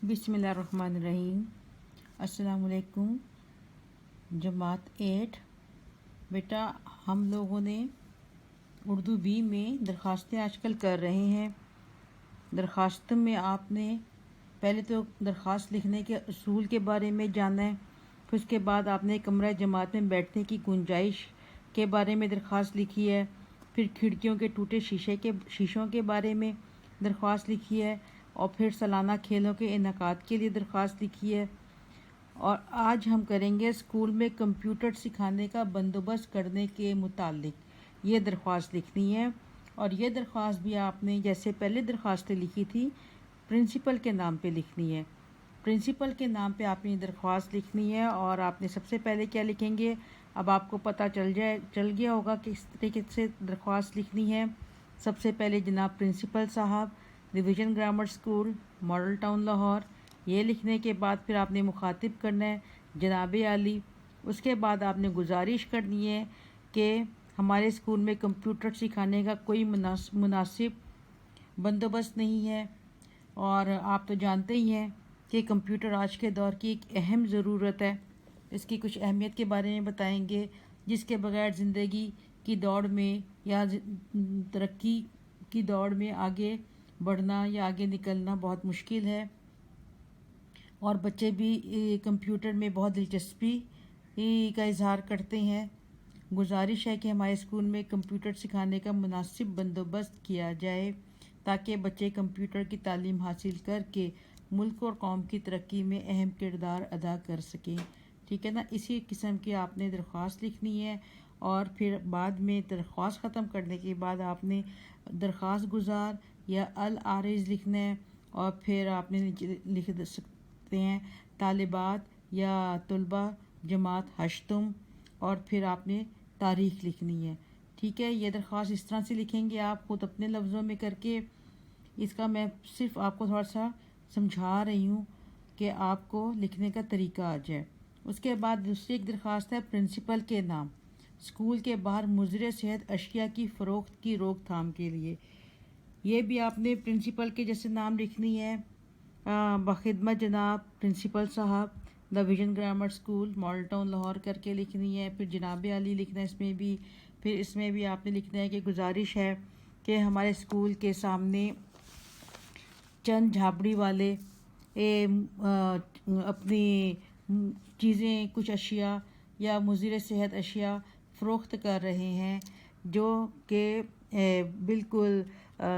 بسم اللہ الرحمن الرحیم۔ السلام علیکم جماعت 8۔ بیٹا ہم لوگوں نے اردو بی میں درخواستیں آج کل کر رہے ہیں۔ درخواست میں آپ نے پہلے تو درخواست لکھنے کے اصول کے بارے میں جانا ہے، پھر اس کے بعد آپ نے کمرہ جماعت میں بیٹھنے کی گنجائش کے بارے میں درخواست لکھی ہے، پھر کھڑکیوں کے ٹوٹے شیشوں کے بارے میں درخواست لکھی ہے، اور پھر سالانہ کھیلوں کے انعقاد کے لیے درخواست لکھی ہے۔ اور آج ہم کریں گے اسکول میں کمپیوٹر سکھانے کا بندوبست کرنے کے متعلق یہ درخواست لکھنی ہے۔ اور یہ درخواست بھی آپ نے جیسے پہلے درخواستیں لکھی تھی پرنسپل کے نام پہ لکھنی ہے۔ پرنسپل کے نام پہ آپ نے درخواست لکھنی ہے، اور آپ نے سب سے پہلے کیا لکھیں گے، اب آپ کو پتہ چل گیا ہوگا کہ کس طریقے سے درخواست لکھنی ہے۔ سب سے پہلے جناب پرنسپل صاحب، division grammar school, model town Lahore, یہ لکھنے کے بعد پھر آپ نے مخاطب کرنا ہے جناب عالی۔ اس کے بعد آپ نے گزارش کرنی ہے کہ ہمارے اسکول میں کمپیوٹر سکھانے کا کوئی مناسب بندوبست نہیں ہے، اور آپ تو جانتے ہی ہیں کہ کمپیوٹر آج کے دور کی ایک اہم ضرورت ہے۔ اس کی کچھ اہمیت کے بارے میں بتائیں گے، جس کے بغیر زندگی کی دوڑ میں یا ترقی کی دوڑ میں آگے بڑھنا یا آگے نکلنا بہت مشکل ہے، اور بچے بھی کمپیوٹر میں بہت دلچسپی کا اظہار کرتے ہیں۔ گزارش ہے کہ ہمارے اسکول میں کمپیوٹر سکھانے کا مناسب بندوبست کیا جائے تاکہ بچے کمپیوٹر کی تعلیم حاصل کر کے ملک اور قوم کی ترقی میں اہم کردار ادا کر سکیں۔ ٹھیک ہے نا، اسی قسم کی آپ نے درخواست لکھنی ہے، اور پھر بعد میں درخواست ختم کرنے کے بعد آپ نے درخواست گزار یا العارض لکھنا ہے، اور پھر آپ نے لکھ سکتے ہیں طالبات یا طلبہ جماعت ہشتم، اور پھر آپ نے تاریخ لکھنی ہے۔ ٹھیک ہے، یہ درخواست اس طرح سے لکھیں گے آپ خود اپنے لفظوں میں کر کے۔ اس کا میں صرف آپ کو تھوڑا سا سمجھا رہی ہوں کہ آپ کو لکھنے کا طریقہ آ جائے۔ اس کے بعد دوسری ایک درخواست ہے پرنسپل کے نام، اسکول کے باہر مضر صحت اشیاء کی فروخت کی روک تھام کے لیے۔ یہ بھی آپ نے پرنسپل کے جیسے نام لکھنی ہے، بخدمت جناب پرنسپل صاحب، division grammar school, model town Lahore کر کے لکھنی ہے۔ پھر جناب عالی لکھنا ہے اس میں بھی۔ پھر اس میں بھی آپ نے لکھنا ہے کہ گزارش ہے کہ ہمارے اسکول کے سامنے چند جھاپڑی والے اپنی چیزیں، کچھ اشیاء یا مضر صحت اشیاء فروخت کر رہے ہیں جو کہ بالکل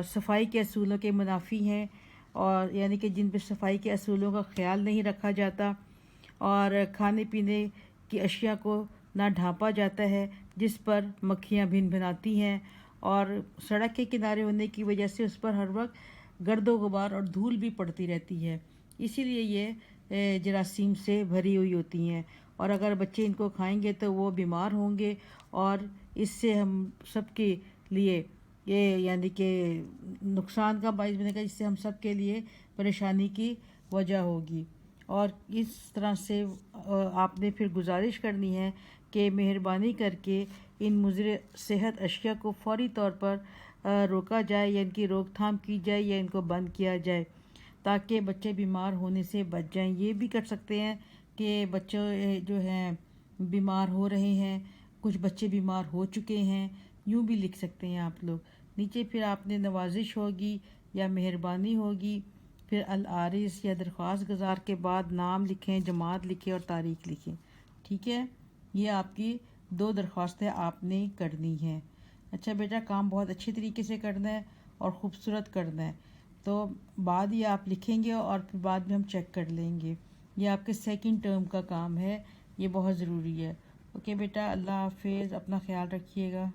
صفائی کے اصولوں کے منافی ہیں، اور یعنی کہ جن پہ صفائی کے اصولوں کا خیال نہیں رکھا جاتا، اور کھانے پینے کی اشیاء کو نہ ڈھانپا جاتا ہے، جس پر مکھیاں بھن بھناتی ہیں، اور سڑک کے کنارے ہونے کی وجہ سے اس پر ہر وقت گرد و غبار اور دھول بھی پڑتی رہتی ہے، اسی لیے یہ جراثیم سے بھری ہوئی ہوتی ہیں، اور اگر بچے ان کو کھائیں گے تو وہ بیمار ہوں گے، اور اس سے ہم سب کے لیے یہ یعنی کہ نقصان کا باعث بنے گا، اس سے ہم سب کے لیے پریشانی کی وجہ ہوگی۔ اور اس طرح سے آپ نے پھر گزارش کرنی ہے کہ مہربانی کر کے ان مضر صحت اشیاء کو فوری طور پر روکا جائے، یا ان کی روک تھام کی جائے، یا ان کو بند کیا جائے تاکہ بچے بیمار ہونے سے بچ جائیں۔ یہ بھی کر سکتے ہیں کہ بچے جو ہیں بیمار ہو رہے ہیں، کچھ بچے بیمار ہو چکے ہیں، یوں بھی لکھ سکتے ہیں آپ لوگ نیچے۔ پھر آپ نے نوازش ہوگی یا مہربانی ہوگی، پھر العارض یا درخواست گزار کے بعد نام لکھیں، جماعت لکھیں اور تاریخ لکھیں۔ ٹھیک ہے، یہ آپ کی 2 درخواستیں آپ نے کرنی ہیں۔ اچھا بیٹا، کام بہت اچھی طریقے سے کرنا ہے اور خوبصورت کرنا ہے، تو بعد یہ آپ لکھیں گے اور پھر بعد میں ہم چیک کر لیں گے۔ یہ آپ کے سیکنڈ ٹرم کا کام ہے، یہ بہت ضروری ہے۔ اوکے بیٹا، اللہ حافظ، اپنا خیال رکھیے گا۔